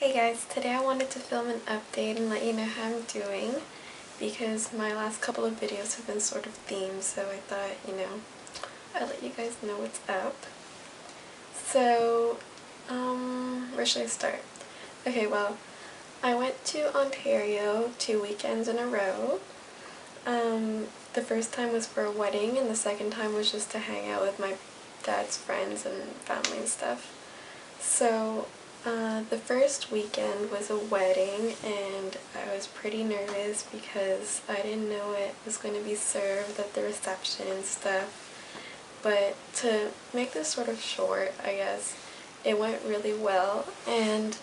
Hey guys, today I wanted to film an update and let you know how I'm doing because my last couple of videos have been sort of themed, so I thought, I'd let you guys know what's up. So, where should I start? Okay, well, I went to Ontario 2 weekends in a row. The first time was for a wedding and the second time was just to hang out with my dad's friends and family and stuff. So, the first weekend was a wedding and I was pretty nervous because I didn't know what was going to be served at the reception and stuff. But to make this sort of short, I guess, it went really well, and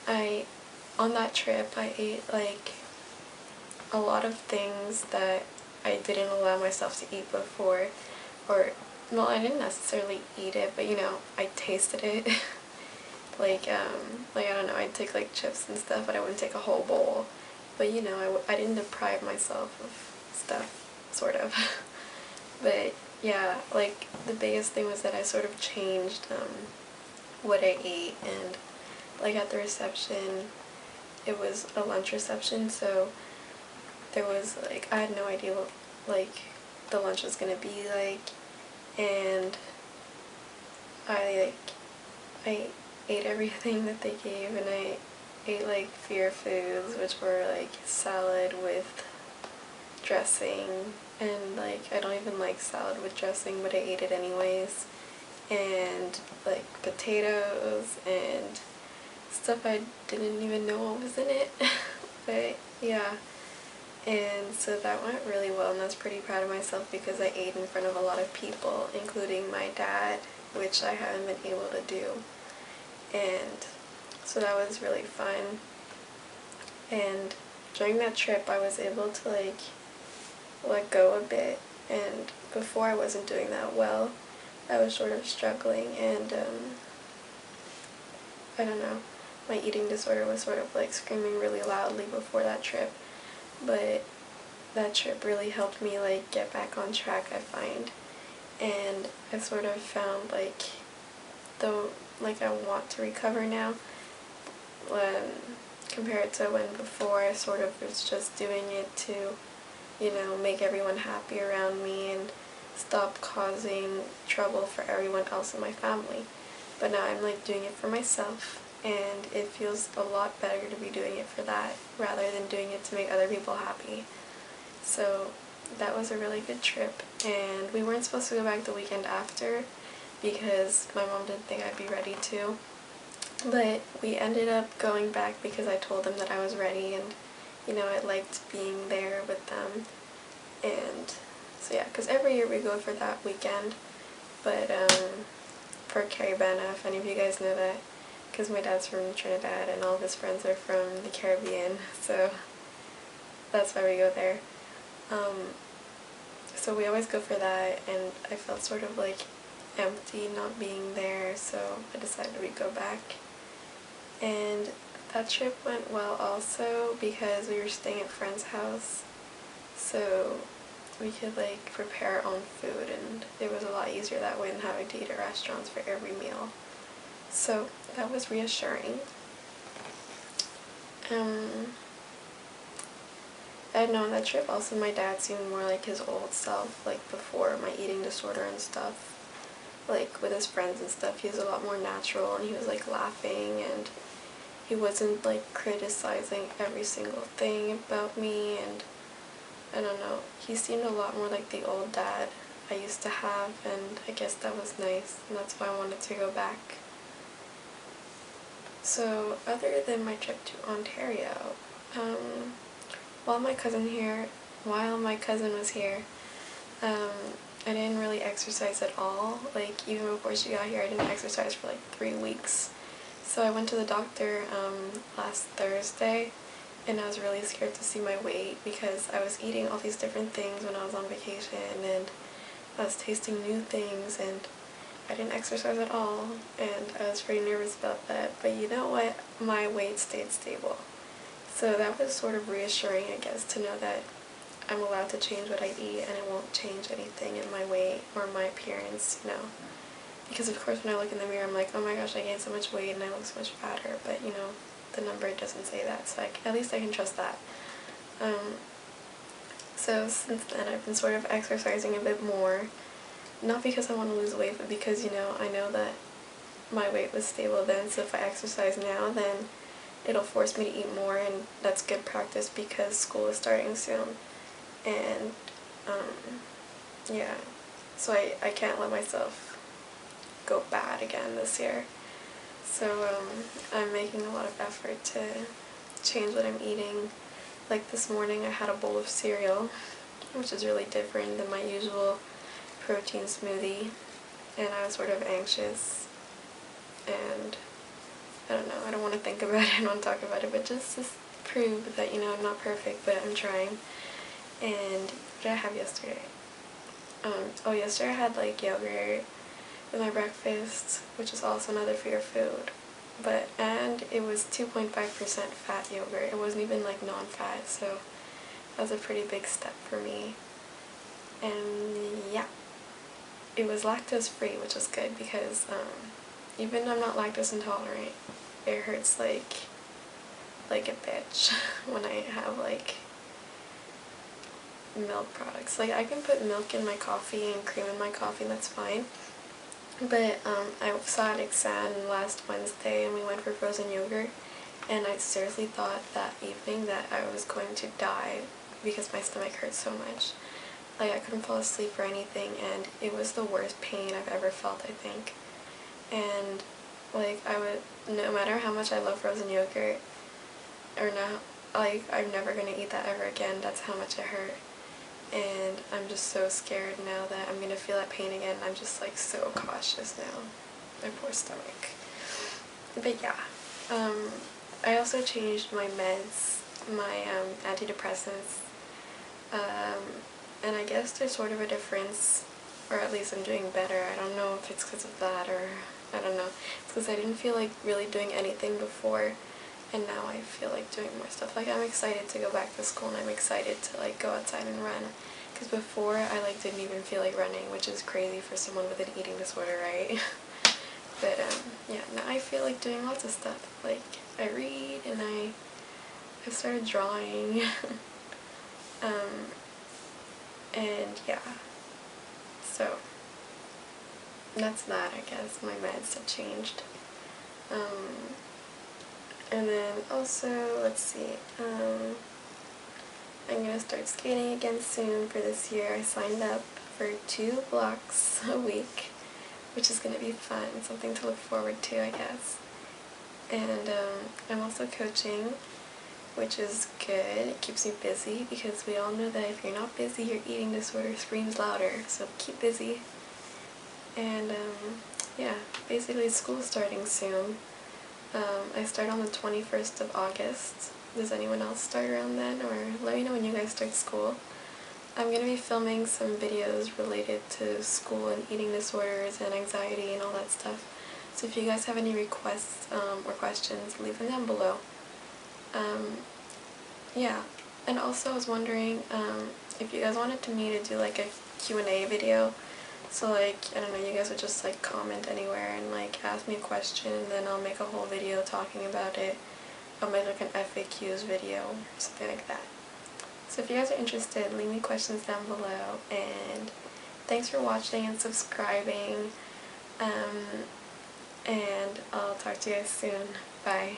on that trip I ate like a lot of things that I didn't allow myself to eat before, well, I didn't necessarily eat it, but I tasted it. like I don't know, I'd take like chips and stuff, but I wouldn't take a whole bowl. But I didn't deprive myself of stuff, sort of. But yeah, like the biggest thing was that I sort of changed what I ate, and like at the reception, it was a lunch reception, so there was like, I had no idea what like the lunch was gonna be like, and I ate everything that they gave, and I ate like fear foods, which were like salad with dressing, and like I don't even like salad with dressing, but I ate it anyways, and like potatoes and stuff I didn't even know what was in it. But yeah, and so that went really well, and I was pretty proud of myself because I ate in front of a lot of people, including my dad, which I haven't been able to do. And so that was really fun. And during that trip I was able to like let go a bit, and before I wasn't doing that well. I was sort of struggling, and I don't know, my eating disorder was sort of like screaming really loudly before that trip, but that trip really helped me like get back on track, I find. And I sort of found like I want to recover now, when compared to when before I sort of was just doing it to make everyone happy around me and stop causing trouble for everyone else in my family. But now I'm like doing it for myself, and it feels a lot better to be doing it for that rather than doing it to make other people happy. So that was a really good trip, and we weren't supposed to go back the weekend after because my mom didn't think I'd be ready to. But we ended up going back because I told them that I was ready, and I liked being there with them. And so yeah, because every year we go for that weekend, but for Caribana, if any of you guys know that, because my dad's from Trinidad and all of his friends are from the Caribbean, so that's why we go there. So we always go for that, and I felt sort of like empty not being there, so I decided we'd go back. And that trip went well also because we were staying at a friend's house, so we could like prepare our own food, and it was a lot easier that way than having to eat at restaurants for every meal. So that was reassuring. I know on that trip also my dad seemed more like his old self, like before my eating disorder and stuff. Like with his friends and stuff, he was a lot more natural, and he was like laughing, and he wasn't like criticizing every single thing about me, and I don't know, he seemed a lot more like the old dad I used to have, and I guess that was nice, and that's why I wanted to go back. So other than my trip to Ontario, while my cousin was here, I didn't really exercise at all. Like even before she got here, I didn't exercise for like 3 weeks. So I went to the doctor last Thursday, and I was really scared to see my weight because I was eating all these different things when I was on vacation, and I was tasting new things, and I didn't exercise at all, and I was pretty nervous about that. But you know what? My weight stayed stable. So that was sort of reassuring, I guess, to know that I'm allowed to change what I eat and it won't change anything in my weight or my appearance, Because of course when I look in the mirror I'm like, oh my gosh, I gained so much weight and I look so much fatter, but the number doesn't say that, so at least I can trust that. So since then I've been sort of exercising a bit more, not because I want to lose weight, but because, you know, I know that my weight was stable then, so if I exercise now, then it'll force me to eat more, and that's good practice because school is starting soon. And yeah, so I can't let myself go bad again this year. So I'm making a lot of effort to change what I'm eating. Like this morning I had a bowl of cereal, which is really different than my usual protein smoothie, and I was sort of anxious, and I don't know, I don't want to think about it, I don't want to talk about it, but just to prove that, you know, I'm not perfect, but I'm trying. And what did I have yesterday? Oh, yesterday I had like yogurt with my breakfast, which is also another favorite food. And it was 2.5% fat yogurt. It wasn't even like non-fat, so that was a pretty big step for me. And yeah, it was lactose free, which was good because even though I'm not lactose intolerant, it hurts like a bitch when I have like milk products. Like I can put milk in my coffee and cream in my coffee, and that's fine. But I saw Alexan last Wednesday and we went for frozen yogurt, and I seriously thought that evening that I was going to die because my stomach hurt so much. Like I couldn't fall asleep or anything, and it was the worst pain I've ever felt, I think. And like no matter how much I love frozen yogurt or not, like I'm never gonna eat that ever again. That's how much it hurt. And I'm just so scared now that I'm gonna feel that pain again. I'm just like so cautious now. My poor stomach. But yeah, I also changed my meds, my antidepressants, and I guess there's sort of a difference, or at least I'm doing better. I don't know if it's because of that, or I don't know. It's because I didn't feel like really doing anything before, and now I feel like doing more stuff. Like I'm excited to go back to school, and I'm excited to like go outside and run. Because before I like didn't even feel like running, which is crazy for someone with an eating disorder, right? But yeah, now I feel like doing lots of stuff. Like I read, and I started drawing. And yeah, so that's that, I guess. My meds have changed. And then also, let's see, I'm gonna start skating again soon for this year. I signed up for 2 blocks a week, which is gonna be fun, something to look forward to, I guess. And I'm also coaching, which is good. It keeps me busy because we all know that if you're not busy, your eating disorder screams louder, so keep busy. And yeah, basically school's starting soon. I start on the 21st of August. Does anyone else start around then? Or let me know when you guys start school. I'm going to be filming some videos related to school and eating disorders and anxiety and all that stuff. So if you guys have any requests or questions, leave them down below. Yeah, and also I was wondering if you guys wanted me to do like a Q&A video. So like, I don't know, you guys would just like comment anywhere and like ask me a question, and then I'll make a whole video talking about it. I'll make like an FAQs video, something like that. So if you guys are interested, leave me questions down below, and thanks for watching and subscribing, and I'll talk to you guys soon. Bye.